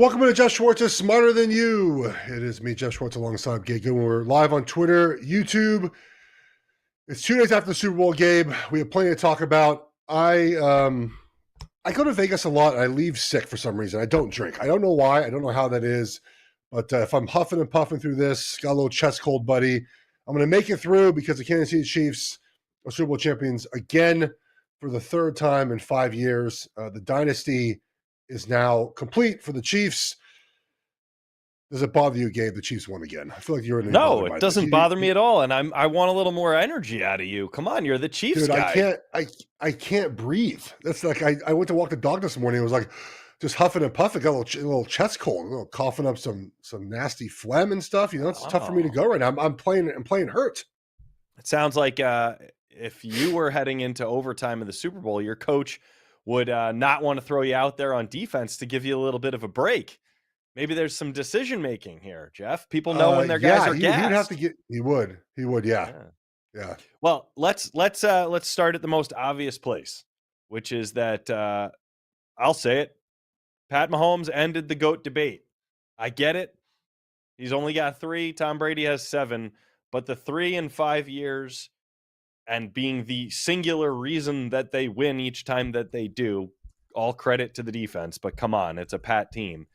Welcome to Geoff Schwartz is Smarter Than You. It is me, Geoff Schwartz, alongside Gabe Goodwin. We're live on Twitter, YouTube. It's 2 days after the Super Bowl, Gabe. We have plenty to talk about. I go to Vegas a lot, and I leave sick for some reason. I don't drink. I don't know why. I don't know how that is. But if I'm huffing and puffing through this, got a little chest cold, buddy, I'm going to make it through because the Kansas City Chiefs are Super Bowl champions again for the third time in 5 years. The dynasty is now complete for the Chiefs. Does it bother you, Gabe? The Chiefs won again. I feel like you're in. No, it doesn't bother me at all, and I want a little more energy out of you. Come on, you're the Chiefs guy. I can't breathe. That's like I went to walk the dog this morning. It was like just huffing and puffing, got a little chest cold, a little coughing up some nasty phlegm and stuff. You know, it's tough for me to go right now. I'm playing hurt. It sounds like if you were heading into overtime of the Super Bowl, your coach would not want to throw you out there on defense to give you a little bit of a break. Maybe there's some decision making here, Geoff. People know when their guys are gassed. He'd have to get. He would. Yeah. Well, let's start at the most obvious place, which is that I'll say it. Pat Mahomes ended the GOAT debate. I get it. He's only got 3. Tom Brady has 7, but the 3 in 5 years and being the singular reason that they win each time that they do, all credit to the defense, but come on, it's a Pat team.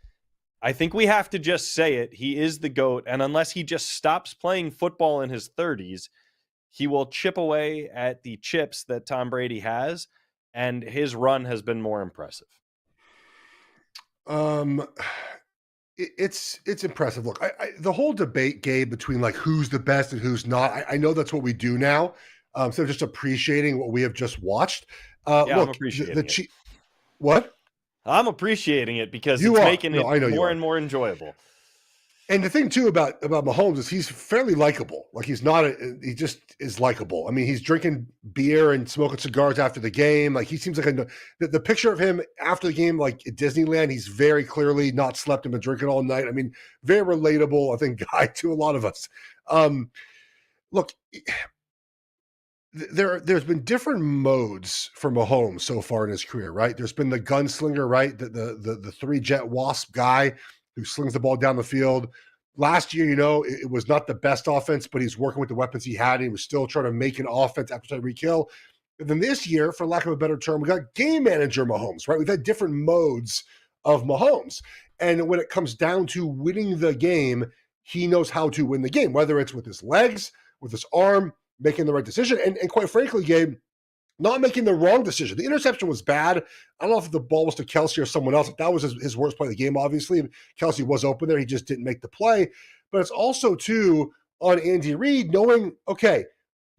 I think we have to just say it. He is the GOAT, and unless he just stops playing football in his 30s, he will chip away at the chips that Tom Brady has, and his run has been more impressive. It's impressive. Look, the whole debate, Gabe, between like who's the best and who's not, I know that's what we do now. Instead of just appreciating what we have just watched. Look, I'm appreciating it. What? I'm appreciating it because it's making it more and more enjoyable. And the thing too about Mahomes is he's fairly likable. Like he just is likable. I mean, he's drinking beer and smoking cigars after the game. Like he seems like the picture of him after the game, like at Disneyland, he's very clearly not slept and been drinking all night. I mean, very relatable, I think, guy to a lot of us. Look, there's been different modes for Mahomes so far in his career, right? There's been the gunslinger, right? The 3-jet wasp guy who slings the ball down the field. Last year, it was not the best offense, but he's working with the weapons he had. And he was still trying to make an offense after Tyreek Hill. And then this year, for lack of a better term, we got game manager Mahomes, right? We've had different modes of Mahomes. And when it comes down to winning the game, he knows how to win the game, whether it's with his legs, with his arm, making the right decision. And quite frankly, Gabe, not making the wrong decision. The interception was bad. I don't know if the ball was to Kelsey or someone else. That was his worst play of the game, obviously. Kelsey was open there. He just didn't make the play. But it's also, too, on Andy Reid knowing, okay,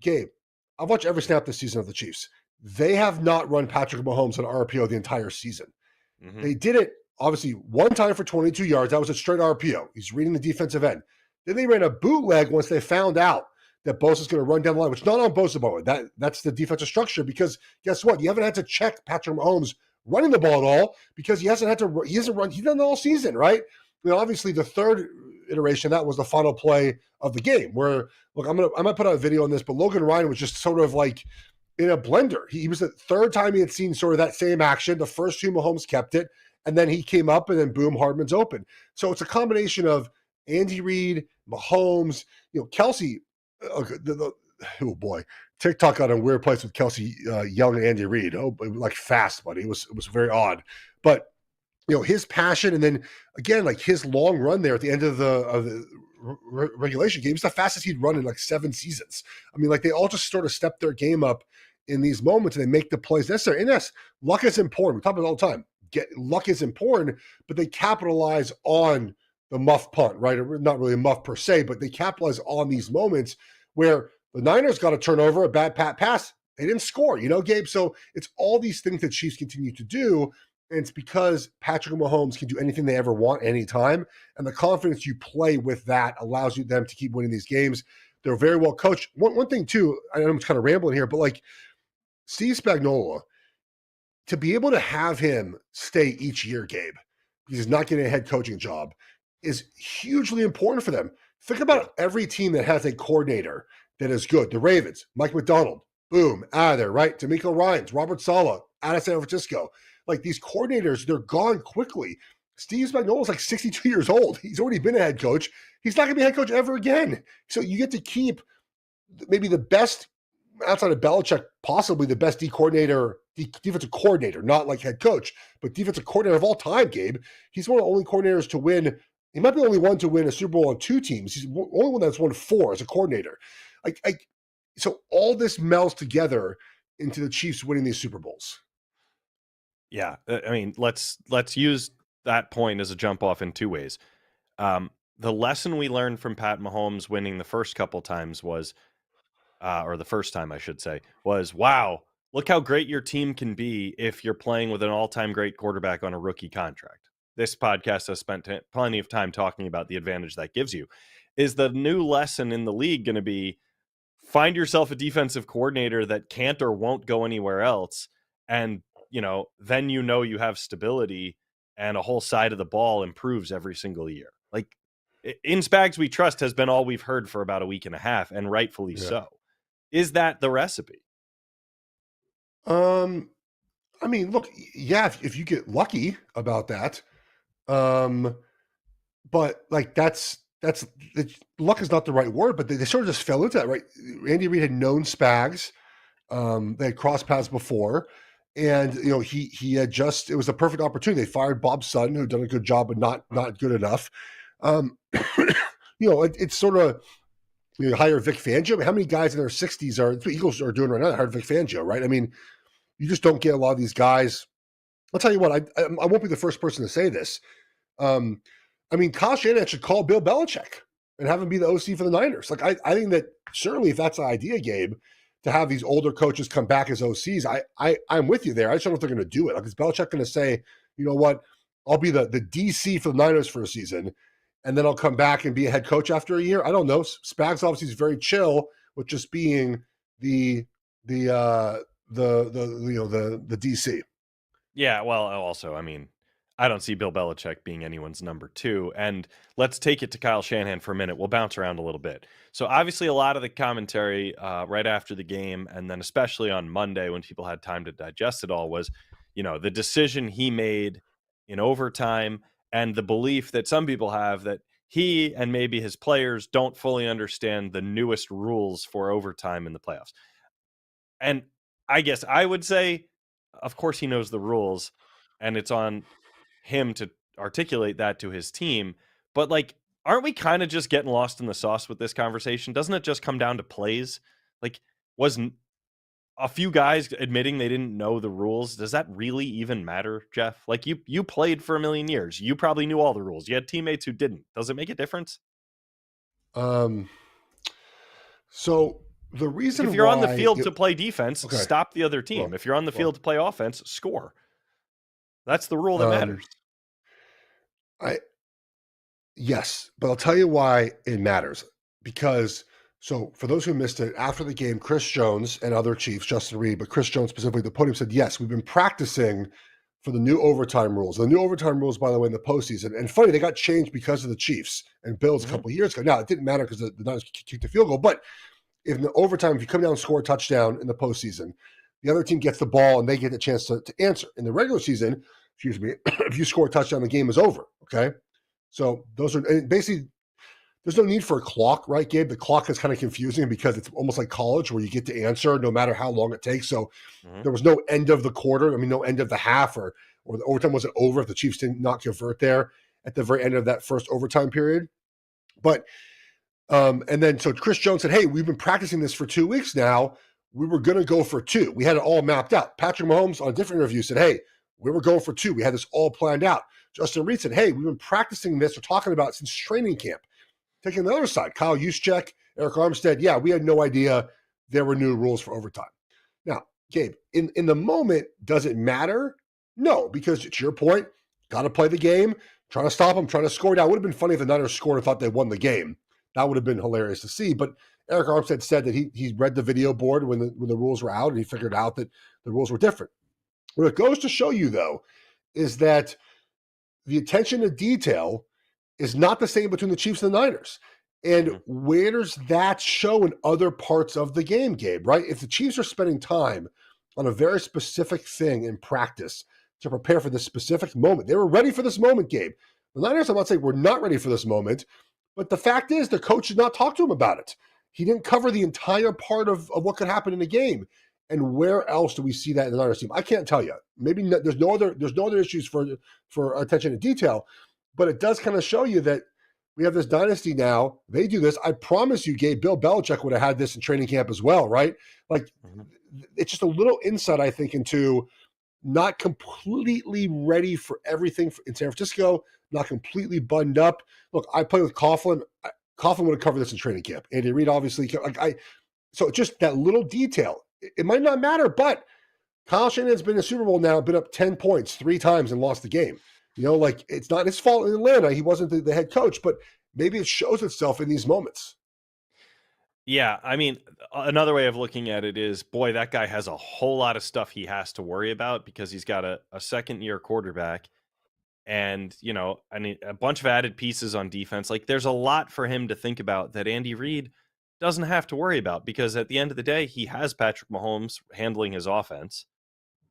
Gabe, I've watched every snap this season of the Chiefs. They have not run Patrick Mahomes on RPO the entire season. Mm-hmm. They did it, obviously, one time for 22 yards. That was a straight RPO. He's reading the defensive end. Then they ran a bootleg once they found out that Bosa's going to run down the line, which is not on Bosa, but that's the defensive structure, because guess what? You haven't had to check Patrick Mahomes running the ball at all because he hasn't done it all season, right? I mean, obviously the third iteration, that was the final play of the game where, look, I might put out a video on this, but Logan Ryan was just sort of like in a blender. He was the third time he had seen sort of that same action. The first 2 Mahomes kept it, and then he came up, and then boom, Hardman's open. So it's a combination of Andy Reid, Mahomes, Kelsey. Oh boy, TikTok got a weird place with Kelsey yelling at Andy Reid. Oh, like fast, buddy. It was very odd, but his passion, and then again, like his long run there at the end of the regulation game, it's the fastest he'd run in like 7 seasons. I mean, like they all just sort of step their game up in these moments, and they make the plays necessary. And yes, luck is important. We talk about it all the time. Luck is important, but they capitalize on the muff punt, right? Not really a muff per se, but they capitalize on these moments where the Niners got a turnover, a bad pass. They didn't score, Gabe? So it's all these things that Chiefs continue to do, and it's because Patrick Mahomes can do anything they ever want anytime, and the confidence you play with that allows them to keep winning these games. They're very well coached. One thing, too, I know I'm kind of rambling here, but like Steve Spagnuolo, to be able to have him stay each year, Gabe, because he's not getting a head coaching job, is hugely important for them. Think about every team that has a coordinator that is good. The Ravens, Mike McDonald, boom, out of there, right? D'Amico Ryans, Robert Saleh, out of San Francisco. Like these coordinators, they're gone quickly. Steve Spagnuolo's like 62 years old. He's already been a head coach. He's not going to be a head coach ever again. So you get to keep maybe the best, outside of Belichick, possibly the best defensive coordinator, not like head coach, but defensive coordinator of all time, Gabe. He's one of the only coordinators to win. He might be the only one to win a Super Bowl on 2 teams. He's the only one that's won 4 as a coordinator. So all this melds together into the Chiefs winning these Super Bowls. Yeah, I mean, let's use that point as a jump off in 2 ways. The lesson we learned from Pat Mahomes winning the first couple times was, or the first time I should say, was, wow, look how great your team can be if you're playing with an all-time great quarterback on a rookie contract. This podcast has spent plenty of time talking about the advantage that gives you. Is the new lesson in the league going to be find yourself a defensive coordinator that can't or won't go anywhere else, and then you have stability and a whole side of the ball improves every single year. Like, in Spags we trust has been all we've heard for about a week and a half, and rightfully so. Is that the recipe? I mean, look, yeah, if you get lucky about that, but like that's luck is not the right word, but they sort of just fell into that, right? Andy Reid had known Spags. They had crossed paths before, and he had just, it was the perfect opportunity. They fired Bob Sutton, who'd done a good job, but not good enough. It's sort of, hire Vic Fangio. I mean, how many guys in their 60s are the Eagles are doing right now? They hired Vic Fangio, right? I mean, you just don't get a lot of these guys. I'll tell you what, I won't be the first person to say this. I mean, Kyle Shanahan should call Bill Belichick and have him be the OC for the Niners. Like, I think that certainly if that's the idea, Gabe, to have these older coaches come back as OCs, I'm with you there. I just don't know if they're going to do it. Like, is Belichick going to say, you know what, I'll be the DC for the Niners for a season, and then I'll come back and be a head coach after a year? I don't know. Spags obviously is very chill with just being the DC. Yeah, well, also, I mean, I don't see Bill Belichick being anyone's number 2. And let's take it to Kyle Shanahan for a minute. We'll bounce around a little bit. So obviously a lot of the commentary right after the game, and then especially on Monday when people had time to digest it all, was, the decision he made in overtime, and the belief that some people have that he and maybe his players don't fully understand the newest rules for overtime in the playoffs. And I guess I would say, of course he knows the rules, and it's on him to articulate that to his team. But like, aren't we kind of just getting lost in the sauce with this conversation? Doesn't it just come down to plays? Like, wasn't a few guys admitting they didn't know the rules? Does that really even matter, Geoff? Like, you played for a million years. You probably knew all the rules. You had teammates who didn't. Does it make a difference? So the reason if you're on the field to play defense, stop the other team. If you're on the field to play offense, score. That's the rule that matters. Yes, but I'll tell you why it matters. Because, so for those who missed it, after the game, Chris Jones and other Chiefs, Justin Reed, but Chris Jones specifically, the podium said, yes, we've been practicing for the new overtime rules. The new overtime rules, by the way, in the postseason. And funny, they got changed because of the Chiefs and Bills a couple of years ago. Now, it didn't matter because the Niners kicked the field goal, but if in the overtime, if you come down and score a touchdown in the postseason, the other team gets the ball and they get a chance to answer. In the regular season, if you score a touchdown, the game is over, okay? So those are basically, there's no need for a clock, right, Gabe? The clock is kind of confusing because it's almost like college where you get to answer no matter how long it takes. So there was no end of the quarter. I mean, no end of the half or the overtime wasn't over if the Chiefs did not convert there at the very end of that first overtime period. But, and then so Chris Jones said, hey, we've been practicing this for 2 weeks now. We were going to go for 2. We had it all mapped out. Patrick Mahomes on a different interview said, hey, we were going for 2. We had this all planned out. Justin Reed said, hey, we've been practicing this or talking about it since training camp. Taking the other side, Kyle Juszczyk, Eric Armstead, yeah, we had no idea there were new rules for overtime. Now, Gabe, in the moment, does it matter? No, because to your point, got to play the game, trying to stop them, trying to score. Now, it would have been funny if the Niners scored and thought they won the game. That would have been hilarious to see. But Eric Armstead said that he read the video board when the rules were out, and he figured out that the rules were different. What it goes to show you, though, is that the attention to detail is not the same between the Chiefs and the Niners. And where does that show in other parts of the game, Gabe, right? If the Chiefs are spending time on a very specific thing in practice to prepare for this specific moment. They were ready for this moment, Gabe. The Niners, I'm not saying we're not ready for this moment, but the fact is the coach did not talk to him about it. He didn't cover the entire part of what could happen in a game. And where else do we see that in the Niners team? I can't tell you. Maybe there's no other issues for attention to detail, but it does kind of show you that we have this dynasty now. They do this. I promise you, Gabe, Bill Belichick would have had this in training camp as well, right? Like, it's just a little insight, I think, into not completely ready for everything in San Francisco, not completely buttoned up. Look, I play with Coughlin. Coughlin would have covered this in training camp. Andy Reid, obviously. So just that little detail. It might not matter, but Kyle Shanahan's been in the Super Bowl now, been up 10 points 3 times and lost the game. Like, it's not his fault in Atlanta. He wasn't the head coach, but maybe it shows itself in these moments. Yeah, I mean, another way of looking at it is, boy, that guy has a whole lot of stuff he has to worry about because he's got a second-year quarterback and, a bunch of added pieces on defense. Like, there's a lot for him to think about that Andy Reid doesn't have to worry about because at the end of the day, he has Patrick Mahomes handling his offense.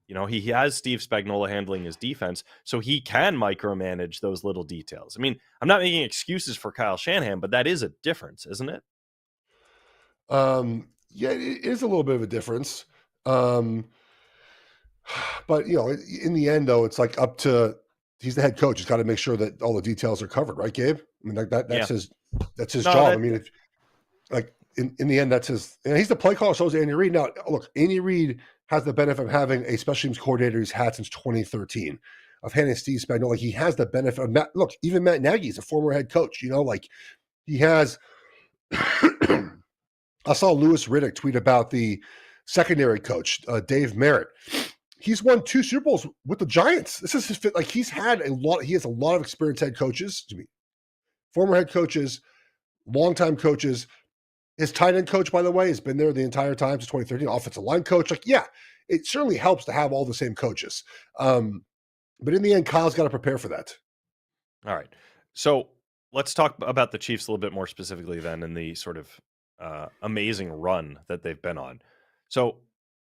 He has Steve Spagnuolo handling his defense, so he can micromanage those little details. I mean, I'm not making excuses for Kyle Shanahan, but that is a difference, isn't it? Yeah, it is a little bit of a difference. But in the end, though, it's like up to he's the head coach. He's got to make sure that all the details are covered, right, Gabe? I mean, that's his job. I mean, in the end, that's his. And he's the play caller. So is Andy Reid. Now, look, Andy Reid has the benefit of having a special teams coordinator he's had since 2013, of having Steve Spagnuolo. Like, he has the benefit of Matt. Look, even Matt Nagy is a former head coach. Like, he has. I saw Louis Riddick tweet about the secondary coach, Dave Merritt. He's won 2 Super Bowls with the Giants. This is his fit. Like, he has a lot of experienced head coaches, former head coaches, longtime coaches. His tight end coach, by the way, has been there the entire time since 2013. Offensive line coach. Like, yeah, it certainly helps to have all the same coaches. But in the end, Kyle's got to prepare for that. All right. So let's talk about the Chiefs a little bit more specifically then in the sort of amazing run that they've been on. So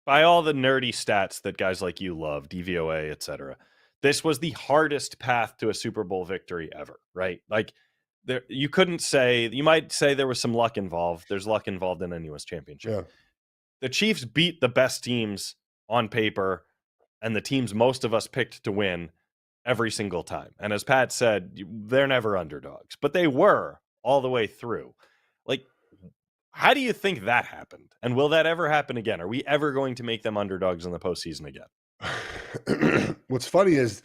by all the nerdy stats that guys like you love, DVOA, etc., this was the hardest path to a Super Bowl victory ever, right? Like, you might say there was some luck involved. There's luck involved in any US championship. Yeah. The Chiefs beat the best teams on paper and the teams most of us picked to win every single time. And as Pat said, they're never underdogs, but they were all the way through. Like, how do you think that happened? And will that ever happen again? Are we ever going to make them underdogs in the postseason again? What's funny is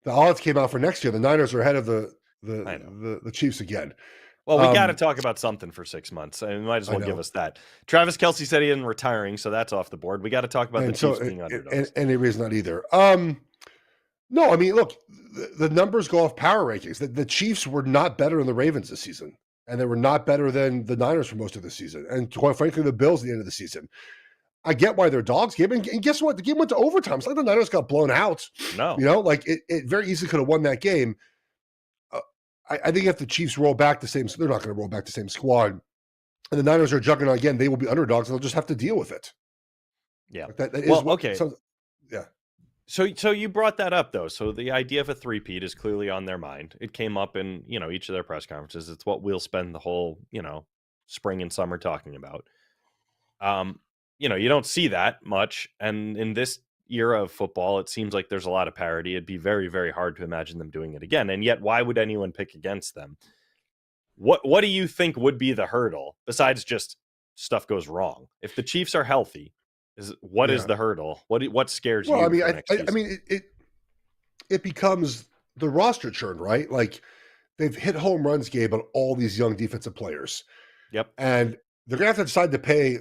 the odds came out for next year. The Niners are ahead of the Chiefs again. Well, we got to talk about something for 6 months. I might as well give us that. Travis Kelce said he isn't retiring, so that's off the board. We got to talk about the Chiefs being underdogs. And Avery's not either. No, I mean, look, the numbers go off power rankings. The Chiefs were not better than the Ravens this season, and they were not better than the Niners for most of the season, and quite frankly, the Bills at the end of the season. I get why they're dogs, Gabe. And guess what? The game went to overtime. It's like the Niners got blown out. No. Like it very easily could have won that game. I think if the Chiefs roll back they're not going to roll back the same squad, and the Niners are juggernaut again, they will be underdogs, and they'll just have to deal with it. Yeah. Like that okay. Yeah. So you brought that up, though. So the idea of a three-peat is clearly on their mind. It came up in, each of their press conferences. It's what we'll spend the whole, spring and summer talking about. You don't see that much. And in this era of football, it seems like there's a lot of parity. It'd be very, very hard to imagine them doing it again. And yet, why would anyone pick against them? What do you think would be the hurdle besides just stuff goes wrong? If the Chiefs are healthy, is the hurdle? What scares you? Well, I mean, it becomes the roster churn, right? Like, they've hit home runs, Gabe, on all these young defensive players. Yep. And they're going to have to decide to pay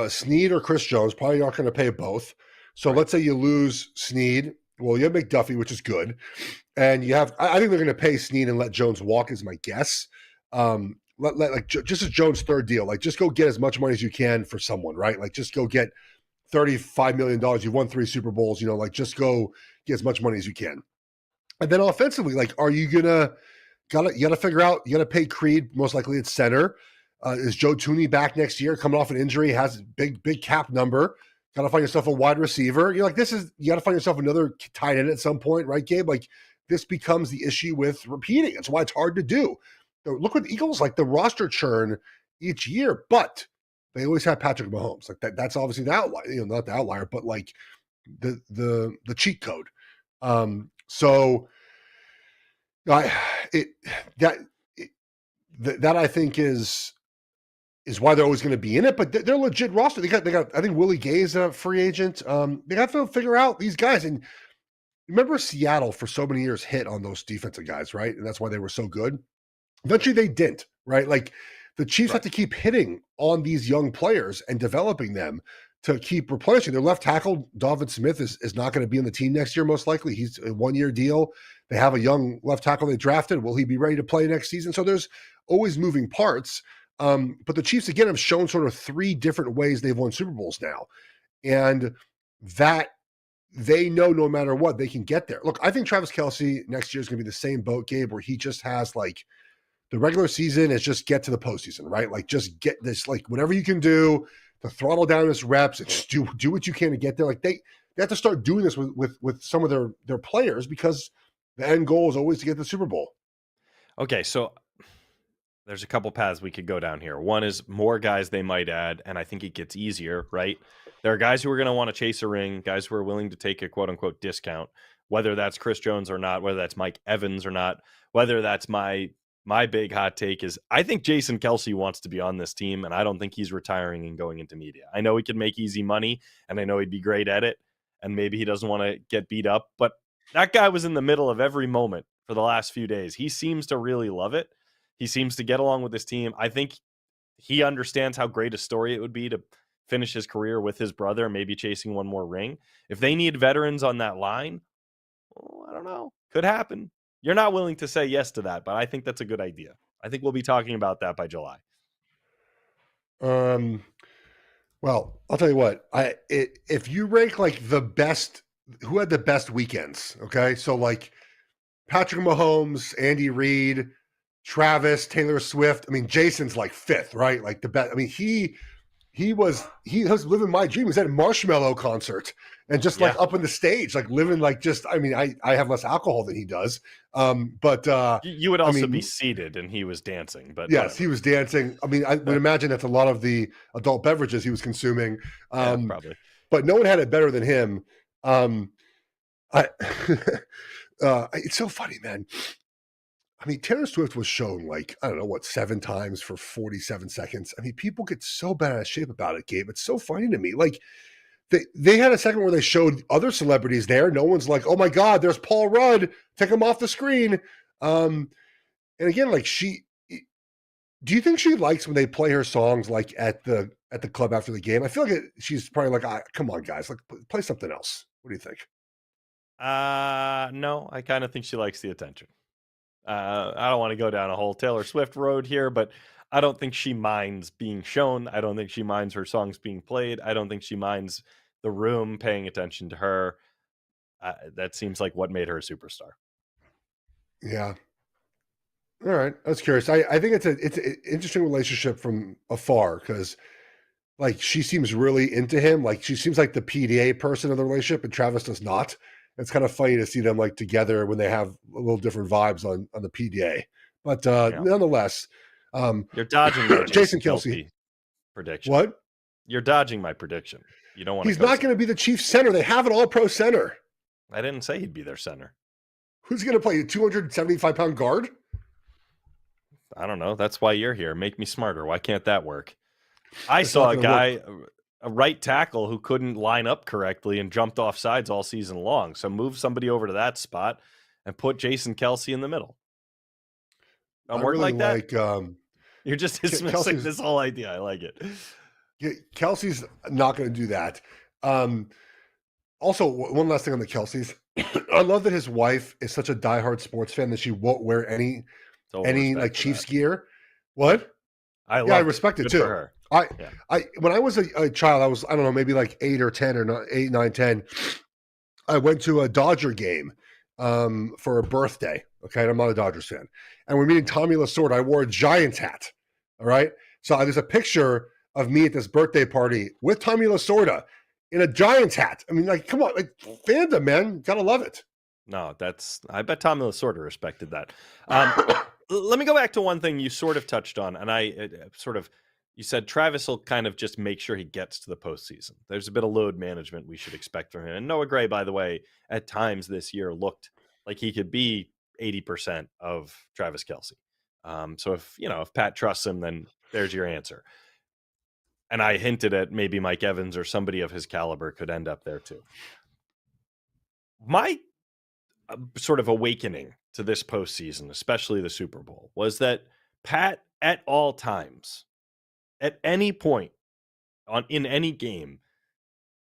Snead or Chris Jones. Probably not going to pay both. So let's say you lose Snead. Well, you have McDuffie, which is good. And you have, I think they're going to pay Snead and let Jones walk is my guess. Just as Jones' third deal, like, just go get as much money as you can for someone, right? Like, just go get $35 million. You've won 3 Super Bowls, just go get as much money as you can. And then offensively, like, are you you gotta figure out, you gotta pay Creed, most likely at center. Is Joe Tooney back next year, coming off an injury, has a big cap number. Got to find yourself a wide receiver. You're like, you got to find yourself another tight end at some point, right, Gabe? Like, this becomes the issue with repeating. That's why it's hard to do. So look what the Eagles, like the roster churn each year, but they always have Patrick Mahomes. Like that's obviously the outlier, not the outlier, but like the cheat code. So I that I think is why they're always going to be in it, but they're legit roster. They got I think Willie Gay is a free agent. They got to figure out these guys. And remember Seattle for so many years hit on those defensive guys, right? And that's why they were so good. Eventually they didn't, right? Like the Chiefs have to keep hitting on these young players and developing them to keep replenishing. Their left tackle, Donovan Smith, is not going to be on the team next year, most likely. He's a 1-year deal. They have a young left tackle they drafted. Will he be ready to play next season? So there's always moving parts. But the Chiefs, again, have shown sort of 3 different ways they've won Super Bowls now. And that they know no matter what, they can get there. Look, I think Travis Kelce next year is going to be the same boat, Gabe, where he just has like the regular season is just get to the postseason, right? Like just get this, like whatever you can do to throttle down his reps and just do what you can to get there. Like they have to start doing this with some of their players because the end goal is always to get the Super Bowl. Okay, so there's a couple paths we could go down here. One is more guys they might add, and I think it gets easier, right? There are guys who are going to want to chase a ring, guys who are willing to take a quote-unquote discount, whether that's Chris Jones or not, whether that's Mike Evans or not, whether that's my big hot take is I think Jason Kelce wants to be on this team, and I don't think he's retiring and going into media. I know he can make easy money, and I know he'd be great at it, and maybe he doesn't want to get beat up, but that guy was in the middle of every moment for the last few days. He seems to really love it. He seems to get along with his team. I think he understands how great a story it would be to finish his career with his brother, maybe chasing one more ring. If they need veterans on that line, I don't know. Could happen. You're not willing to say yes to that, but I think that's a good idea. I think we'll be talking about that by July. Well, I'll tell you what. If you rank like the best, who had the best weekends? Okay, so like Patrick Mahomes, Andy Reid, Travis, Taylor Swift. I mean, Jason's like 5th, right? Like the best. I mean, he was living my dream. He was at a Marshmello concert and just like up on the stage, like living like just. I mean, I have less alcohol than he does, but you would also be seated and he was dancing. But yes, he was dancing. I mean, I would imagine that's a lot of the adult beverages he was consuming. Probably, but no one had it better than him. It's so funny, man. I mean, Taylor Swift was shown like, I don't know what, 7 times for 47 seconds. I mean, people get so bad out of shape about it, Gabe. It's so funny to me. Like they had a segment where they showed other celebrities there. No one's like, oh my God, there's Paul Rudd. Take him off the screen. And again, like do you think she likes when they play her songs like at the club after the game? I feel like she's probably like, come on, guys, like play something else. What do you think? No, I kind of think she likes the attention. I don't want to go down a whole Taylor Swift road here, but I don't think she minds being shown. I don't think she minds her songs being played. I don't think she minds the room paying attention to her. That seems like what made her a superstar. Yeah. All right. I was curious. I think it's an interesting relationship from afar because like she seems really into him. Like she seems like the PDA person of the relationship and Travis does not. It's kind of funny to see them like together when they have a little different vibes on the PDA. But nonetheless, you're dodging my Jason Kelce prediction. What? You're dodging my prediction. You don't want. He's not going to be the Chiefs center. They have an All-Pro center. I didn't say he'd be their center. Who's going to play a 275-pound guard? I don't know. That's why you're here. Make me smarter. Why can't that work? I saw a guy. A right tackle who couldn't line up correctly and jumped off sides all season long. So move somebody over to that spot and put Jason Kelce in the middle. Don't work really like that. You're just dismissing this whole idea. I like it. Yeah, Kelce's not going to do that. Also, one last thing on the Kelce's. I love that his wife is such a diehard sports fan that she won't wear any like Chiefs gear. What? I respect it too. When I was a child, I was, I don't know, maybe like 8 or 10 or 8, 9, 10. I went to a Dodger game for a birthday. Okay. And I'm not a Dodgers fan. And we're meeting Tommy Lasorda. I wore a Giants hat. All right. So there's a picture of me at this birthday party with Tommy Lasorda. in a Giants hat. I mean, like, come on, like fandom, man, gotta love it. No, I bet Tommy Lasorda respected that. Let me go back to one thing you sort of touched on, and you said Travis will kind of just make sure he gets to the postseason. There's a bit of load management we should expect from him. And Noah Gray, by the way, at times this year looked like he could be 80% of Travis Kelce. So if Pat trusts him, then there's your answer. And I hinted at maybe Mike Evans or somebody of his caliber could end up there too. My sort of awakening to this postseason, especially the Super Bowl, was that Pat at all times, at any point in any game,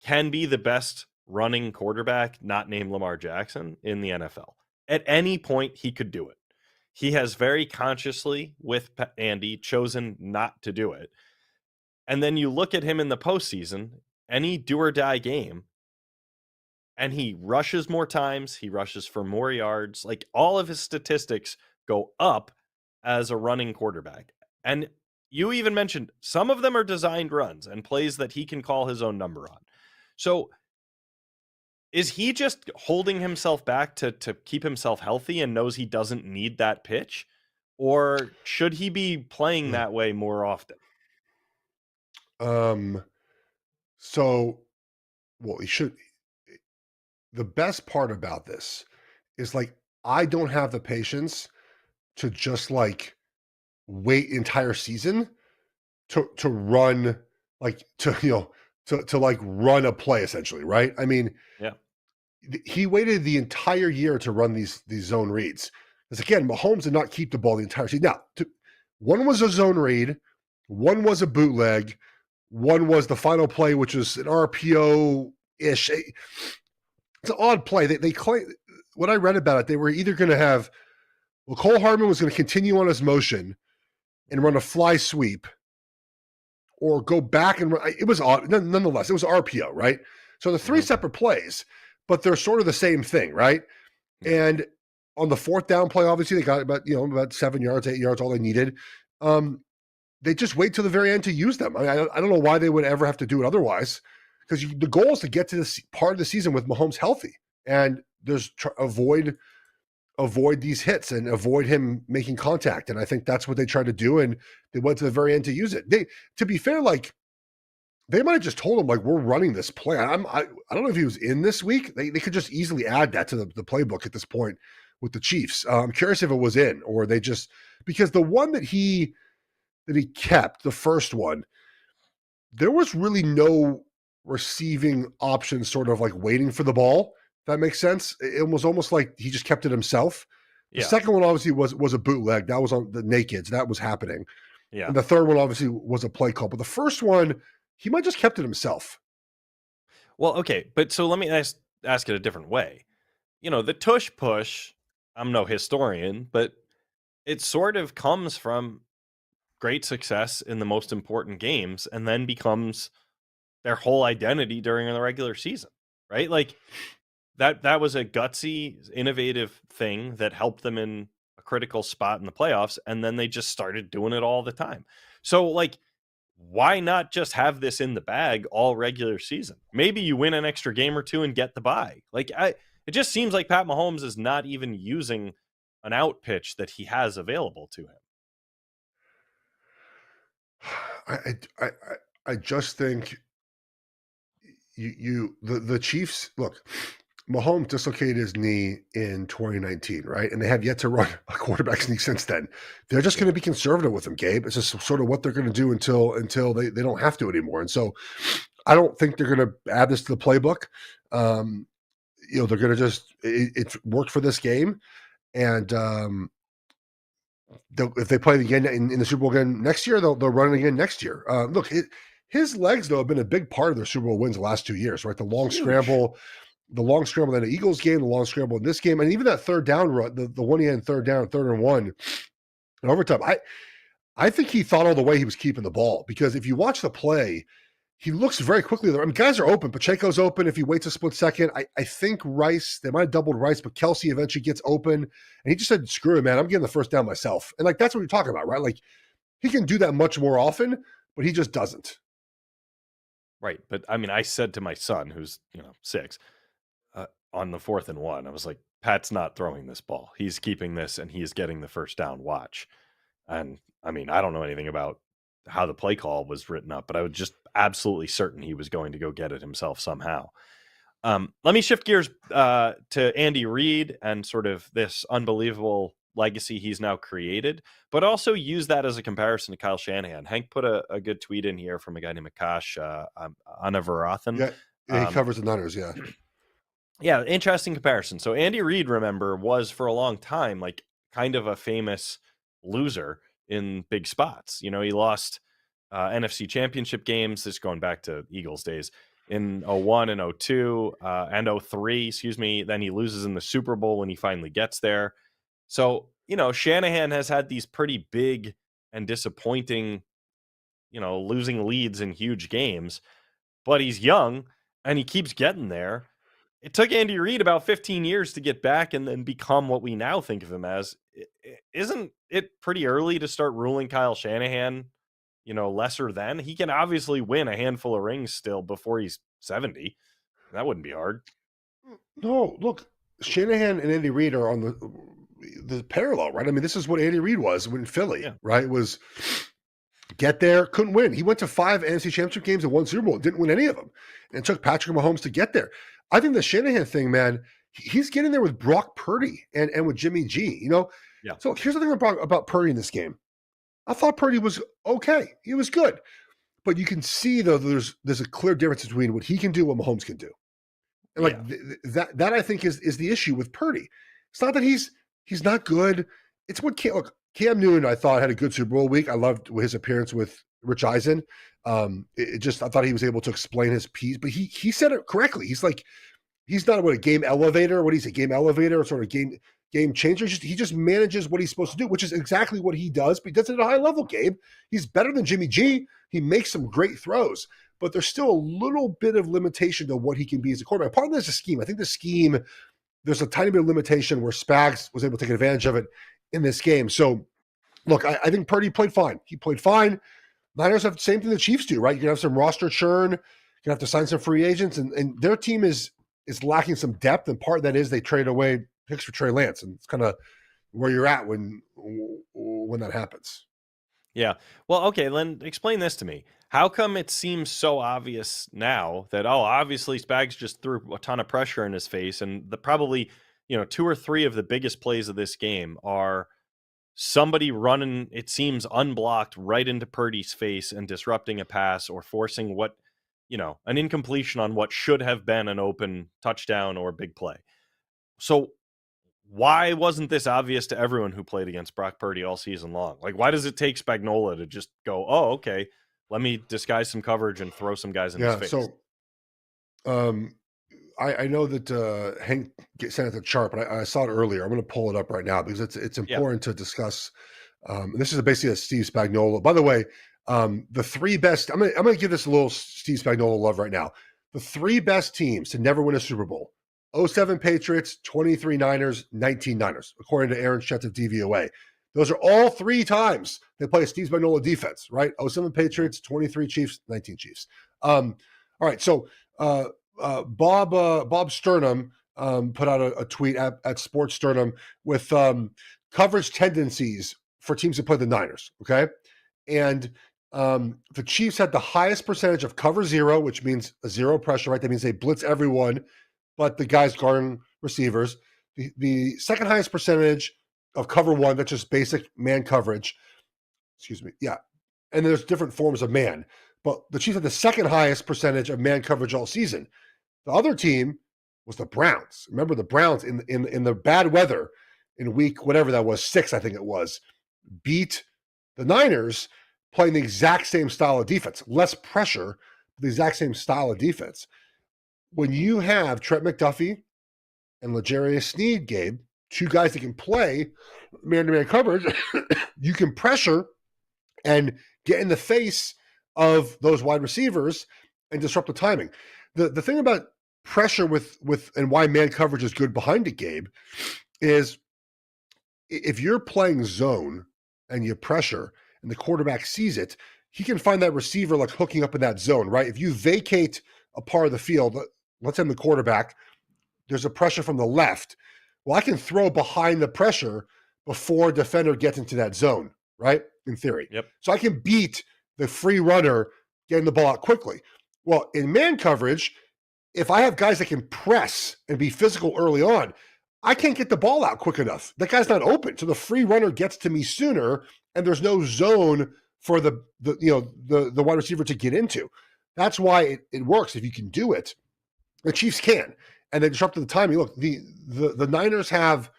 can be the best running quarterback, not named Lamar Jackson, in the NFL. At any point, he could do it. He has very consciously, with Andy, chosen not to do it. And then you look at him in the postseason, any do or die game, and he rushes more times, he rushes for more yards. Like, all of his statistics go up as a running quarterback. And you even mentioned some of them are designed runs and plays that he can call his own number on. So is he just holding himself back to keep himself healthy and knows he doesn't need that pitch? Or should he be playing that way more often? He should. The best part about this is, like, I don't have the patience to just like wait entire season to run, like, to like run a play essentially, right? I mean, Yeah. He waited the entire year to run these zone reads. Because again, Mahomes did not keep the ball the entire season. Now, one was a zone read, one was a bootleg, one was the final play, which was an RPO-ish. It's an odd play. They claim, when I read about it, they were either going to have, Cole Hardman was going to continue on his motion and run a fly sweep, or go back and run. It was odd. Nonetheless, it was RPO, right? So the three separate plays, but they're sort of the same thing, right? Yeah. And on the fourth down play, obviously they got about 7 yards, 8 yards, all they needed. They just wait till the very end to use them. I mean, I don't know why they would ever have to do it otherwise, because the goal is to get to this part of the season with Mahomes healthy, and avoid these hits and avoid him making contact. And I think that's what they tried to do, and they went to the very end to use it. To be fair, like, they might have just told him, like, we're running this play. I don't know if he was in this week. They could just easily add that to the playbook at this point with the Chiefs. I'm curious if it was in, or they just, because the one that he kept, the first one, there was really no receiving option sort of like waiting for the ball. If that makes sense. It was almost like he just kept it himself. The second one obviously was a bootleg. That was on the nakeds. That was happening. Yeah. And the third one obviously was a play call. But the first one, he might just kept it himself. Well, okay. But so let me ask it a different way. The tush push, I'm no historian, but it sort of comes from great success in the most important games and then becomes their whole identity during the regular season, right? Like, that was a gutsy, innovative thing that helped them in a critical spot in the playoffs, and then they just started doing it all the time. So, like, why not just have this in the bag all regular season? Maybe you win an extra game or two and get the bye. Like, it just seems like Pat Mahomes is not even using an out pitch that he has available to him. I just think the Chiefs, look, Mahomes dislocated his knee in 2019, right? And they have yet to run a quarterback sneak since then. They're just going to be conservative with him, Gabe. It's just sort of what they're going to do until they don't have to anymore. And so I don't think they're going to add this to the playbook. They're going to just, it worked for this game. And if they play again in the Super Bowl again next year, they'll run it again next year. Look, his legs, though, have been a big part of their Super Bowl wins the last 2 years, right? The long scramble in the Eagles game, the long scramble in this game, and even that third down run, the one he had in third and one in overtime. I think he thought all the way he was keeping the ball, because if you watch the play, he looks very quickly there. I mean, guys are open. Pacheco's open if he waits a split second. I think Rice, they might have doubled Rice, but Kelce eventually gets open, and he just said, screw it, man, I'm getting the first down myself. And, like, that's what you're talking about, right? Like, he can do that much more often, but he just doesn't. Right. But I mean, I said to my son, who's, 6, on the 4th and 1, I was like, Pat's not throwing this ball. He's keeping this and he is getting the first down. Watch. And I mean, I don't know anything about how the play call was written up, but I was just absolutely certain he was going to go get it himself somehow. Let me shift gears to Andy Reid and sort of this unbelievable legacy he's now created, but also use that as a comparison to Kyle Shanahan. Hank put a good tweet in here from a guy named Akash Anavarathan. Yeah, he covers the Niners. Yeah, Yeah, interesting comparison. So Andy Reid, remember, was for a long time like kind of a famous loser in big spots. He lost NFC championship games. This going back to Eagles days in 01 and 02 and 03, excuse me. Then he loses in the Super Bowl when he finally gets there. So, Shanahan has had these pretty big and disappointing, losing leads in huge games, but he's young and he keeps getting there. It took Andy Reid about 15 years to get back and then become what we now think of him as. Isn't it pretty early to start ruling Kyle Shanahan, lesser than? He can obviously win a handful of rings still before he's 70. That wouldn't be hard. no, look, Shanahan and Andy Reid are on the parallel, right? I mean, this is what Andy Reid was when Philly, Yeah. right? Was get there, couldn't win. He went to 5 NFC Championship games and 1 Super Bowl, didn't win any of them, and it took Patrick Mahomes to get there. I think the Shanahan thing, man, he's getting there with Brock Purdy and with Jimmy G. Yeah. So here's the thing about Purdy in this game. I thought Purdy was okay. He was good, but you can see though there's a clear difference between what he can do and what Mahomes can do. And like that I think is the issue with Purdy. It's not that he's not good. It's what Cam Newton, I thought, had a good Super Bowl week. I loved his appearance with Rich Eisen. I thought he was able to explain his piece, but he said it correctly. He's like, he's not a game elevator. What he's a game elevator or sort of game changer. He just manages what he's supposed to do, which is exactly what he does, but he does it at a high level, Gabe. He's better than Jimmy G. He makes some great throws, but there's still a little bit of limitation to what he can be as a quarterback. Part of that is the scheme. I think the scheme, there's a tiny bit of limitation where Spags was able to take advantage of it in this game. So, look, I think Purdy played fine. He played fine. Niners have the same thing the Chiefs do, right? You're going to have some roster churn. You're going to have to sign some free agents, and their team is lacking some depth, and part of that is they trade away picks for Trey Lance, and it's kind of where you're at when that happens. Yeah. Well, okay, then explain this to me. How come it seems so obvious now that, obviously Spags just threw a ton of pressure in his face, and probably, 2 or 3 of the biggest plays of this game are somebody running, it seems, unblocked right into Purdy's face and disrupting a pass or forcing an incompletion on what should have been an open touchdown or big play. So why wasn't this obvious to everyone who played against Brock Purdy all season long? Like, why does it take Spagnuolo to just go, okay, let me disguise some coverage and throw some guys in his face? So I know that Hank sent it the chart, but I saw it earlier. I'm going to pull it up right now because it's important to discuss. This is basically a Steve Spagnuolo. By the way, the 3 best. I'm going to give this a little Steve Spagnuolo love right now. The 3 best teams to never win a Super Bowl: 07 Patriots, 23 Niners, 19 Niners, according to Aaron Schetz of DVOA. Those are all 3 times they play a Steve Spagnuolo defense, right? 07 Patriots, 23 Chiefs, 19 Chiefs. All right, so Bob Sternum put out a tweet at Sports Sternum with coverage tendencies for teams that play the Niners, okay? And the Chiefs had the highest percentage of cover 0, which means a 0 pressure, right? That means they blitz everyone, but the guys guarding receivers. The second highest percentage of cover 1, that's just basic man coverage. Excuse me. Yeah. And there's different forms of man. But the Chiefs had the second highest percentage of man coverage all season. The other team was the Browns. Remember the Browns in the bad weather in week, whatever that was, 6, I think it was, beat the Niners playing the exact same style of defense. Less pressure, but the exact same style of defense. When you have Trent McDuffie and L'Jarius Sneed, Gabe, 2 guys that can play man-to-man coverage, you can pressure and get in the face of those wide receivers and disrupt the timing. The thing about pressure with and why man coverage is good behind it, Gabe, is if you're playing zone and you pressure and the quarterback sees it, he can find that receiver like hooking up in that zone, right? If you vacate a part of the field, let's say I'm the quarterback, there's a pressure from the left. Well, I can throw behind the pressure before a defender gets into that zone, right? In theory. Yep. So I can beat the free runner getting the ball out quickly. Well, in man coverage, if I have guys that can press and be physical early on, I can't get the ball out quick enough. That guy's not open. So the free runner gets to me sooner, and there's no zone for the wide receiver to get into. That's why it works if you can do it. The Chiefs can. And they disrupted the timing. Look, the Niners have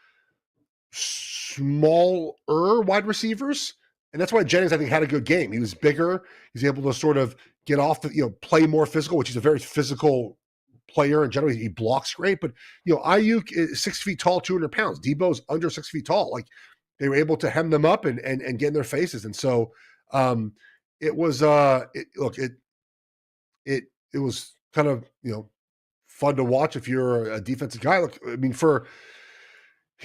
smaller wide receivers, and that's why Jennings, I think, had a good game. He was bigger. He's able to sort of get off play more physical, which he's a very physical player, and generally he blocks great. But Ayuk is 6 feet tall, 200 pounds. Debo's under 6 feet tall. Like, they were able to hem them up and get in their faces. And so it was it was kind of fun to watch if you're a defensive guy. Look, I mean, for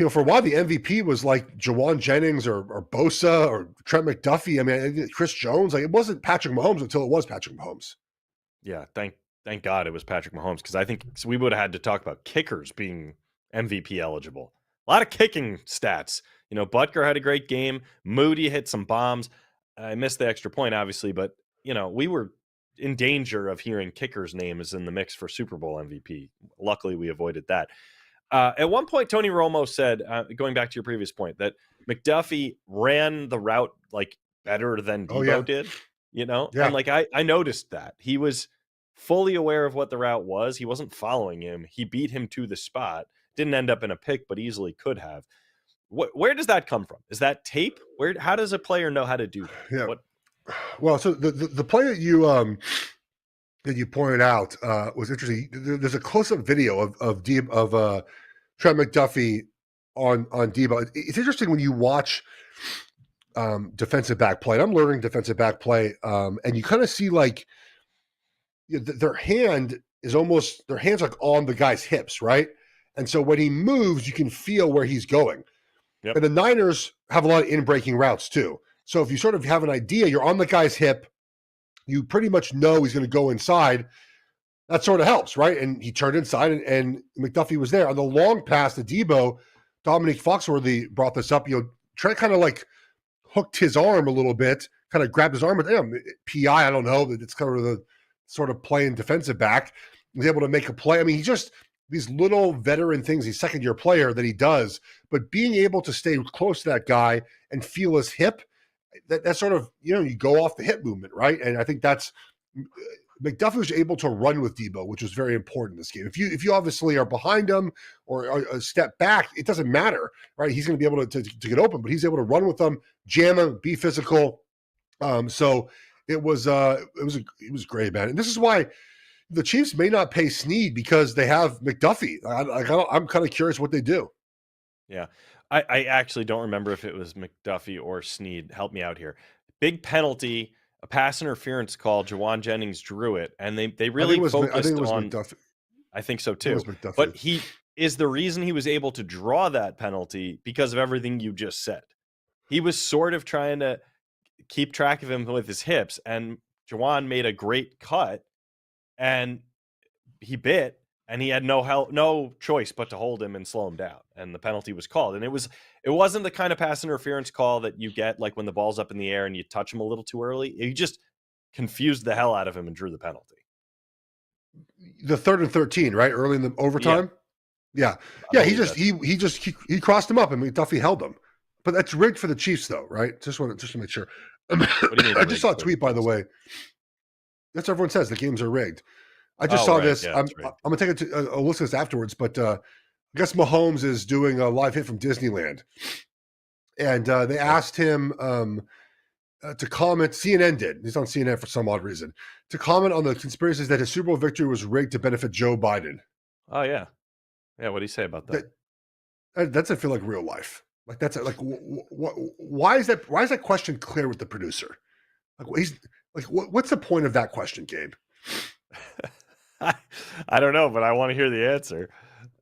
a while the MVP was like Jawan Jennings or Bosa or Trent McDuffie. I mean, Chris Jones. Like, it wasn't Patrick Mahomes until it was Patrick Mahomes. Yeah, thank God it was Patrick Mahomes, because I think we would have had to talk about kickers being MVP eligible. A lot of kicking stats. Butker had a great game. Moody hit some bombs. I missed the extra point, obviously, but we were in danger of hearing kickers' names in the mix for Super Bowl MVP. Luckily, we avoided that. At one point, Tony Romo said, going back to your previous point, that McDuffie ran the route like better than Debo did. Yeah. And like I noticed that he was fully aware of what the route was. He wasn't following him. He beat him to the spot. Didn't end up in a pick, but easily could have. Where does that come from? Is that tape? How does a player know how to do that? Yeah. Well, so the play that you pointed out was interesting. There's a close-up video of Trent McDuffie on Debo. It's interesting when you watch defensive back play. And I'm learning defensive back play, and you kind of see like their hands like on the guy's hips, right? And so when he moves, you can feel where he's going. Yep. And the Niners have a lot of in-breaking routes too. So if you sort of have an idea, you're on the guy's hip, you pretty much know he's going to go inside. That sort of helps, right? And he turned inside, and McDuffie was there. On the long pass to Debo, Dominique Foxworthy brought this up. Trent kind of like hooked his arm a little bit, kind of grabbed his arm. But PI, I don't know. It's kind of the sort of playing defensive back. He was able to make a play. I mean, he just these little veteran things. He's second-year player that he does, but being able to stay close to that guy and feel his hip, that sort of you go off the hip movement, right? And I think that's McDuffie was able to run with Debo, which was very important in this game. If you obviously are behind him or a step back, it doesn't matter, right? He's going to be able to get open, but he's able to run with them, jam him, be physical. So it was great, man. And this is why the Chiefs may not pay Snead, because they have McDuffie. I'm kind of curious what they do. Yeah. I actually don't remember if it was McDuffie or Snead. Help me out here. Big penalty, a pass interference call. Jawan Jennings drew it, and they really focused on McDuffie. I think so too. But he is the reason he was able to draw that penalty because of everything you just said. He was sort of trying to keep track of him with his hips, and Jawan made a great cut, and he bit, and he had no choice but to hold him and slow him down, and the penalty was called. And it wasn't the kind of pass interference call that you get like when the ball's up in the air and you touch him a little too early. He just confused the hell out of him and drew the penalty. The 3rd and 13, right? Early in the overtime. Yeah. He crossed him up, and McDuffie held him. But that's rigged for the Chiefs, though, right? Just to make sure. What do you mean I just saw a tweet, by the way. That's what everyone says. The games are rigged. I just saw this. Yeah, I'm going to take a listen to this afterwards, but I guess Mahomes is doing a live hit from Disneyland. And they asked him to comment. CNN did. He's on CNN for some odd reason. To comment on the conspiracies that his Super Bowl victory was rigged to benefit Joe Biden. Oh, yeah. Yeah, what do you say about that? That doesn't feel like real life. Like that's like why is that question clear with the producer? Like what's the point of that question, Gabe? I don't know, but I want to hear the answer.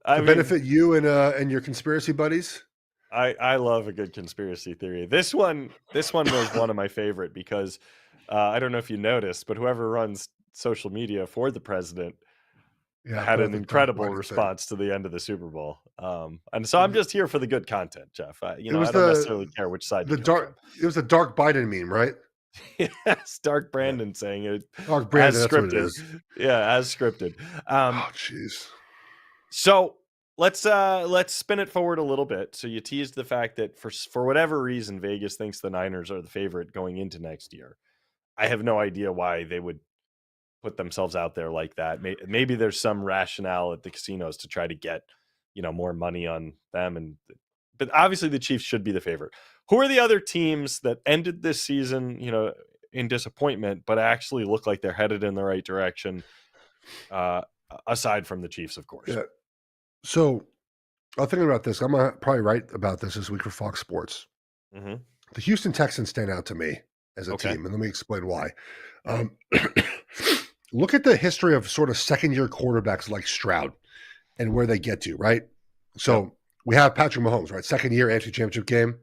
To benefit you and your conspiracy buddies. I love a good conspiracy theory. This one was one of my favorite because I don't know if you noticed, but whoever runs social media for the president Yeah, had put out an the Dark incredible Biden thing. response to the end of the Super Bowl. And so I'm just here for the good content, Geoff. It I was don't necessarily care which side you the come from. dark. It was the Dark Biden meme, right? Yes, Dark Yeah, Brandon saying it Dark as Brandon. That's what it scripted. is. Yeah, as scripted. Um, Oh, jeez. so let's spin it forward a little bit. So you teased the fact that for whatever reason Vegas thinks the Niners are the favorite going into next year. I have no idea why they would put themselves out there like that. Maybe there's some rationale at the casinos to try to get, more money on them. But obviously the Chiefs should be the favorite. Who are the other teams that ended this season, in disappointment, but actually look like they're headed in the right direction? Uh, Aside from the Chiefs, of course. Yeah. So I was thinking about this. I'm gonna probably write about this week for Fox Sports. Hmm. The Houston Texans stand out to me as a Okay. team, and let me explain why. Um, look at the history of sort of second-year quarterbacks like Stroud and where they get to, right? Yep. So we have Patrick Mahomes, right? Second year AFC Championship game.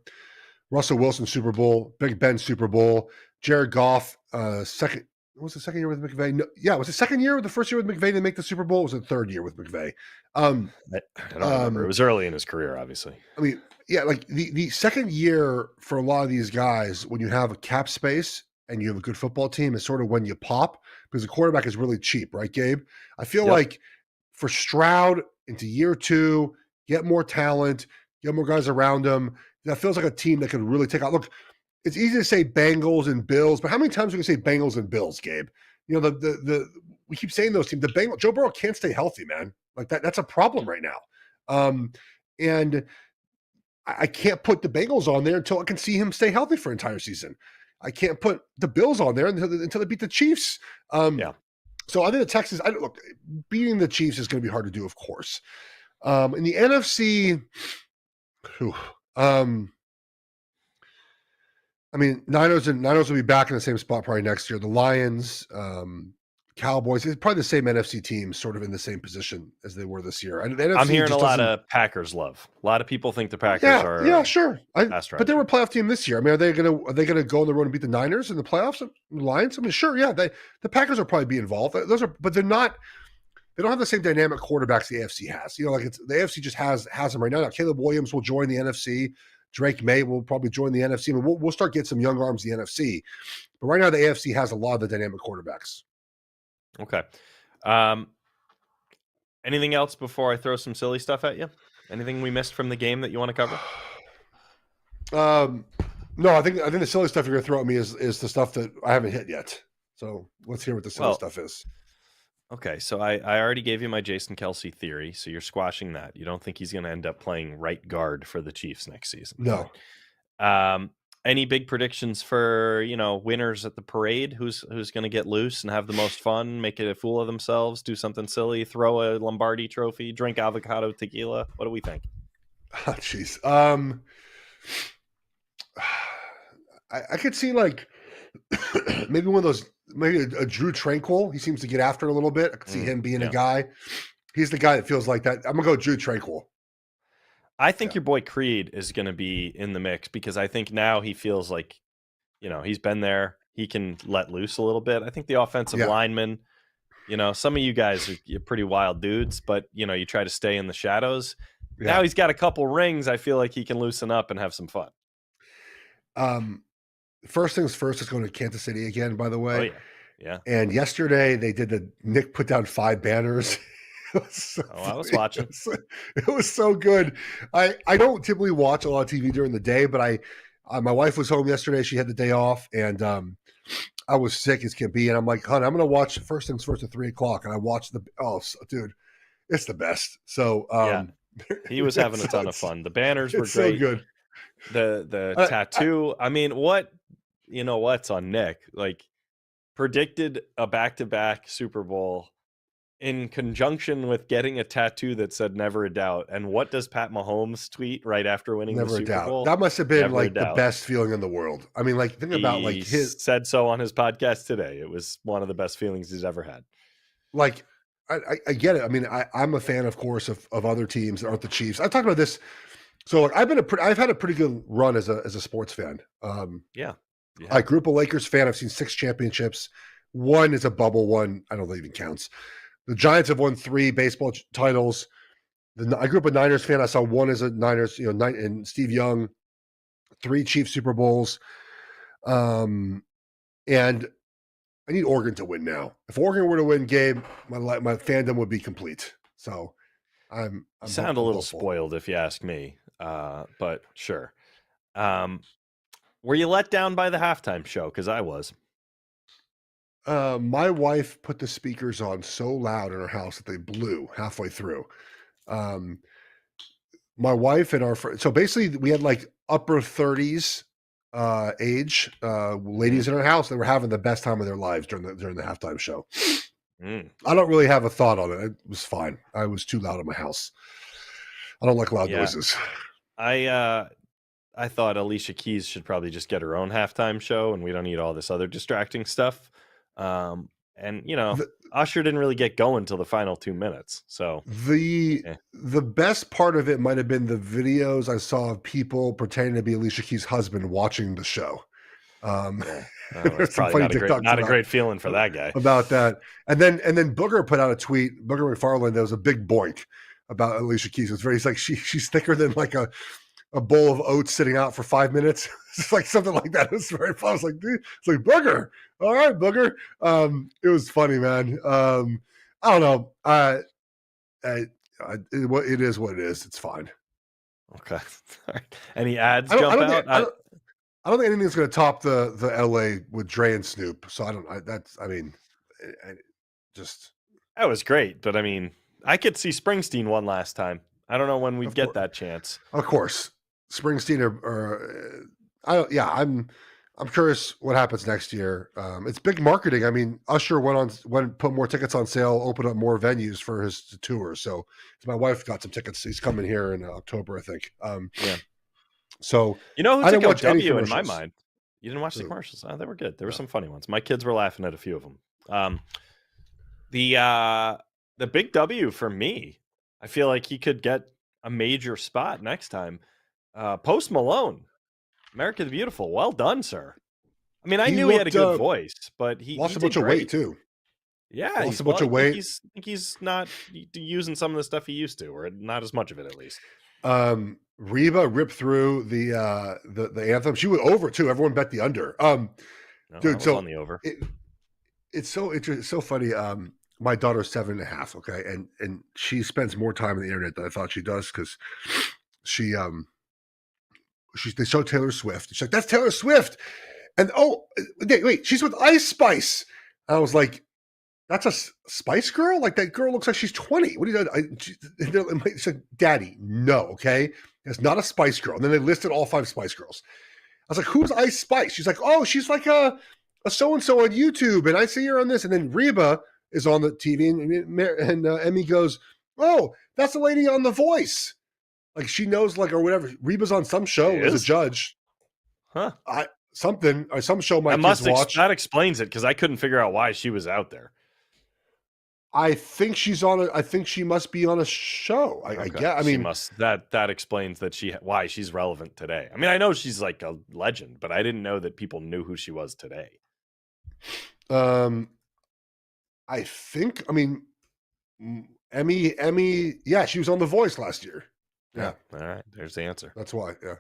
Russell Wilson Super Bowl, Big Ben Super Bowl, Jared Goff second. Was the second year with McVay? No, yeah, was the second year or the first year with McVay to make the Super Bowl? Or was it the third year with McVay? I don't remember. It was early in his career, obviously. I mean, yeah, like the second year for a lot of these guys, when you have a cap space and you have a good football team, is sort of when you pop because the quarterback is really cheap, right, Gabe? I feel Yep. like for Stroud into year two, get more talent, get more guys around him. That feels like a team that could really take out. Look, it's easy to say Bengals and Bills, but how many times are we gonna say Bengals and Bills, Gabe? You know, the we keep saying those teams. The Bengals, Joe Burrow can't stay healthy, man. Like that's a problem right now. And I can't put the Bengals on there until I can see him stay healthy for an entire season. I can't put the Bills on there until they beat the Chiefs. Yeah. So I think the Texans. Look, beating the Chiefs is going to be hard to do, of course. In the NFC, whew, I mean, Niners will be back in the same spot probably next year. The Lions, Cowboys, it's probably the same NFC teams, sort of in the same position as they were this year. And the NFC I'm hearing a just lot doesn't. of Packers love. A lot of people think the Packers are Yeah, sure. fast But they were a right. playoff team this year. I mean, are they gonna go on the road and beat the Niners in the playoffs? The Lions? I mean, sure, yeah. The Packers will probably be involved. But they're not. They don't have the same dynamic quarterbacks the AFC has. You know, like the AFC just has them right now. Now Caleb Williams will join the NFC. Drake May will probably join the NFC. I mean, we'll start getting some young arms in the NFC. But right now, the AFC has a lot of the dynamic quarterbacks. Okay. Anything else before I throw some silly stuff at you? Anything we missed from the game that you want to cover? No, I think the silly stuff you're going to throw at me is the stuff that I haven't hit yet. So let's hear what the silly stuff is. Okay, so I already gave you my Jason Kelce theory, so you're squashing that. You don't think he's going to end up playing right guard for the Chiefs next season? No. Any big predictions for winners at the parade? Who's going to get loose and have the most fun, make it a fool of themselves, do something silly, throw a Lombardi trophy, drink avocado tequila? What do we think? Oh, jeez. I could see like maybe one of those, maybe a Drew Tranquil. He seems to get after it a little bit. I could see him being a guy. He's the guy that feels like that. I'm gonna go Drew Tranquil. I think your boy Creed is going to be in the mix because I think now he feels like, he's been there. He can let loose a little bit. I think the offensive linemen, some of you guys you're pretty wild dudes, but you try to stay in the shadows. Yeah. Now he's got a couple rings. I feel like he can loosen up and have some fun. First things first is going to Kansas City again, by the way. Oh, yeah. Yeah. And yesterday they did the Nick put down 5 banners. I was watching. It was so good. I don't typically watch a lot of TV during the day, but my wife was home yesterday. She had the day off, and I was sick as can be. And I'm like, hon, I'm going to watch First Things First at 3:00. And I watched dude, it's the best. So he was having a ton of fun. The banners were great. So good. The tattoo. I mean, what's on Nick? Like, predicted a back-to-back Super Bowl in conjunction with getting a tattoo that said "Never a Doubt." And what does Pat Mahomes tweet right after winning the Super Bowl? That must have been the best feeling in the world. I mean, like, think about like his said so on his podcast today. It was one of the best feelings he's ever had. Like, I get it. I mean, I'm a fan, of course, of other teams that aren't the Chiefs. I talked about this. So, like, I've had a pretty good run as a sports fan. Yeah. Yeah. I grew up a Lakers fan. I've seen 6 championships. One is a bubble one. I don't think it even counts. The Giants have won 3 baseball titles. I grew up a Niners fan. I saw one as a Niners, and Steve Young, 3 Chiefs Super Bowls. And I need Oregon to win now. If Oregon were to win, Gabe, my fandom would be complete. So I'm Sound a little hopeful. spoiled if you ask me, but sure. Were you let down by the halftime show? Because I was. My wife put the speakers on so loud in her house that they blew halfway through. My wife and our friend, so basically we had like upper 30s age ladies in our house that were having the best time of their lives during the halftime show. I don't really have a thought on it. It was fine. I was too loud in my house. I don't like loud noises. I thought Alicia Keys should probably just get her own halftime show, and we don't need all this other distracting stuff. And Usher didn't really get going till the final 2 minutes. So the best part of it might have been the videos I saw of people pretending to be Alicia Keys' husband watching the show. It's probably not a great feeling for that guy about that. And then Booger put out a tweet. Booger McFarland, there was a big boink about Alicia Keys. He's like she's thicker than like a bowl of oats sitting out for 5 minutes. It's like something like that. It was very fun. I was like, dude, it's like Booger. All right, Booger. It was funny, man. I don't know. It is what it is. It's fine. Okay. All right. Any ads jump out? I don't think anything's going to top the LA with Dre and Snoop. So that was great. But I mean, I could see Springsteen one last time. I don't know when we'd get that chance. Of course, Springsteen I'm curious what happens next year. It's big marketing. I mean, Usher put more tickets on sale, opened up more venues for his tour. So my wife got some tickets. He's coming here in October, I think. Yeah. So who took a W in my mind? You didn't watch the commercials? Oh, they were good. There were some funny ones. My kids were laughing at a few of them. The big W for me, I feel like he could get a major spot next time. Post Malone, America the Beautiful. Well done, sir. I mean, I knew he had a good voice, but he lost a bunch of weight too. Yeah, lost a bunch of weight. I think he's not using some of the stuff he used to, or not as much of it at least. Reba ripped through the anthem. She went over too. Everyone bet the under. Dude, so on the over. It's so funny. My daughter's 7.5. Okay, and she spends more time on the internet than I thought she does because they show Taylor Swift. She's like, "That's Taylor Swift," and wait, she's with Ice Spice. I was like, "That's a Spice Girl? Like that girl looks like she's 20. What are you doing?" She said, "Daddy, no, okay, it's not a Spice Girl." And then they listed all 5 Spice Girls. I was like, "Who's Ice Spice?" She's like, "Oh, she's like a so and so on YouTube, and I see her on this." And then Reba is on the TV, and Emmy goes, "Oh, that's the lady on The Voice." Like she knows, like, or whatever. Reba's on some show as a judge. Huh? Some show my kids watch. That explains it because I couldn't figure out why she was out there. I think she's on I think she must be on a show. I guess. I mean, that explains why she's relevant today. I mean, I know she's like a legend, but I didn't know that people knew who she was today. I think. I mean, Emmy. Yeah, she was on The Voice last year. Yeah. All right. There's the answer. That's why. Yeah.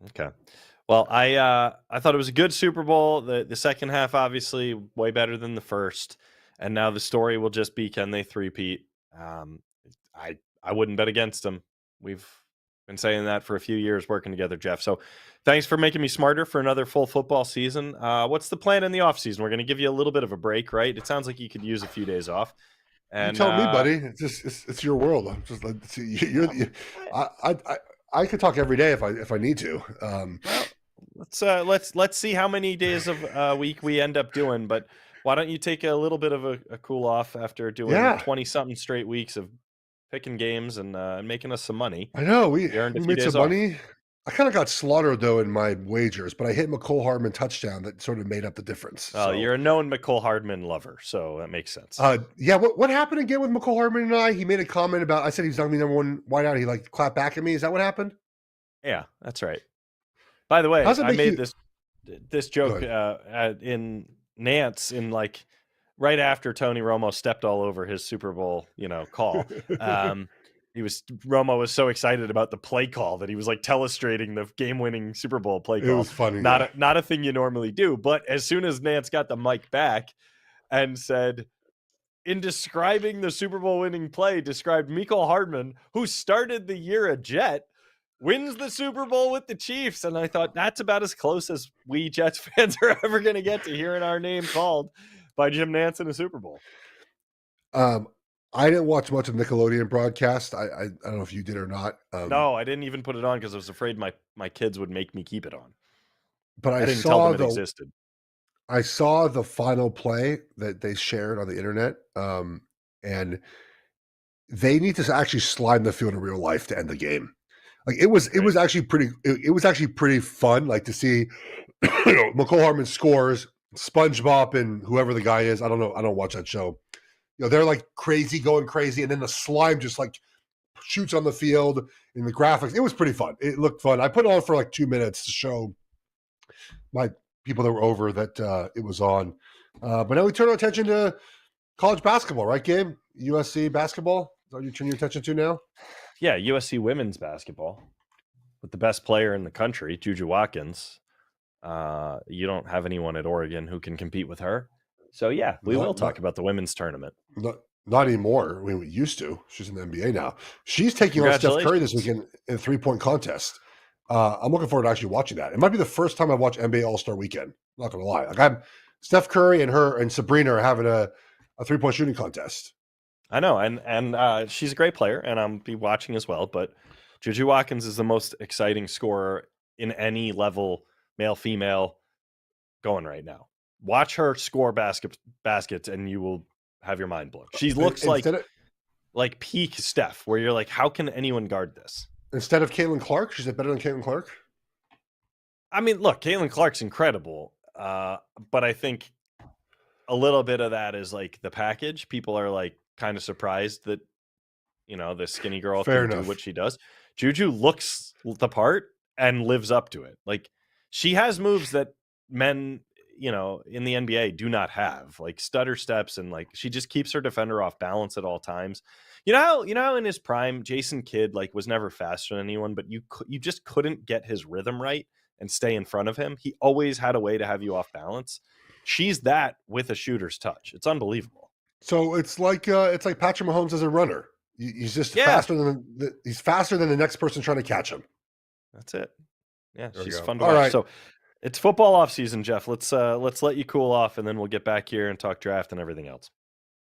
Okay. Well, I thought it was a good Super Bowl. The second half, obviously, way better than the first. And now the story will just be, can they three-peat? I wouldn't bet against them. We've been saying that for a few years working together, Geoff. So thanks for making me smarter for another full football season. What's the plan in the offseason? We're going to give you a little bit of a break, right? It sounds like you could use a few days off. And, you tell me, buddy. It's your world. I'm just like, I could talk every day if I need to. Well, let's see how many days of a week we end up doing. But why don't you take a little bit of a cool off after doing 20-something straight weeks of picking games and making us some money? I know we made some money. I kind of got slaughtered though in my wagers, but I hit McCole Hardman touchdown that sort of made up the difference. Oh, so. You're a known McCole Hardman lover, so that makes sense. Yeah. What happened again with McCole Hardman and I? He made a comment about I said he's not gonna be number one wideout. He like clapped back at me. Is that what happened? Yeah, that's right. By the way, I made this. this joke in Nance in like right after Tony Romo stepped all over his Super Bowl, call. Romo was so excited about the play call that he was like telestrating the game-winning Super Bowl play It call. was funny. Not a thing you normally do. But as soon as Nance got the mic back and said, in describing the Super Bowl winning play, described Mecole Hardman, who started the year a Jet, wins the Super Bowl with the Chiefs. And I thought that's about as close as we Jets fans are ever going to get to hearing our name called by Jim Nance in a Super Bowl. I didn't watch much of Nickelodeon broadcast. I don't know if you did or not. No, I didn't even put it on because I was afraid my kids would make me keep it on. But I didn't tell them it existed. I saw the final play that they shared on the internet, and they need to actually slide in the field in real life to end the game. Like it was actually pretty fun. Like to see, Mecole Hardman scores, SpongeBob and whoever the guy is. I don't know. I don't watch that show. They're like going crazy, and then the slime just like shoots on the field in the graphics. It was pretty fun. It looked fun. I put it on for like 2 minutes to show my people that were over that it was on. But now we turn our attention to college basketball, right, Gabe? USC basketball? Is that what you turn your attention to now? Yeah, USC women's basketball with the best player in the country, Juju Watkins. You don't have anyone at Oregon who can compete with her. So, yeah, we will talk about the womenmen's tournament. Not anymore. I mean, we used to. She's in the NBA now. She's taking on Steph Curry this weekend in a 3-point contest. I'm looking forward to actually watching that. It might be the first time I've watched NBA All-Star Weekend. I'm not going to lie. Like I'm Steph Curry and her and Sabrina are having a 3-point shooting contest. I know, and she's a great player, and I'll be watching as well. But Juju Watkins is the most exciting scorer in any level, male, female, going right now. Watch her score baskets, and you will have your mind blown. She looks like peak Steph, where you're like, how can anyone guard this? Instead of Caitlin Clark, she's better than Caitlin Clark? I mean, look, Caitlin Clark's incredible, but I think a little bit of that is like the package. People are like kind of surprised that, the skinny girl can do what she does. Juju looks the part and lives up to it. Like she has moves that men, in the NBA do not have, like stutter steps, and like she just keeps her defender off balance at all times. You know how in his prime, Jason Kidd like was never faster than anyone, but you just couldn't get his rhythm right and stay in front of him. He always had a way to have you off balance. She's that with a shooter's touch. It's unbelievable. So it's like Patrick Mahomes as a runner. He's just faster than the next person trying to catch him. That's it. Yeah, she's fun to watch. Right. So it's football off season, Geoff. Let's let you cool off, and then we'll get back here and talk draft and everything else.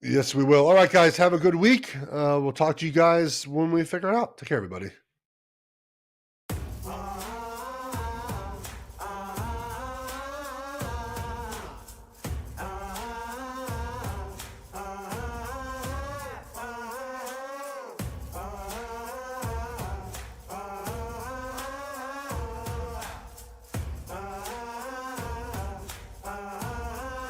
Yes, we will. All right, guys, have a good week. We'll talk to you guys when we figure it out. Take care, everybody.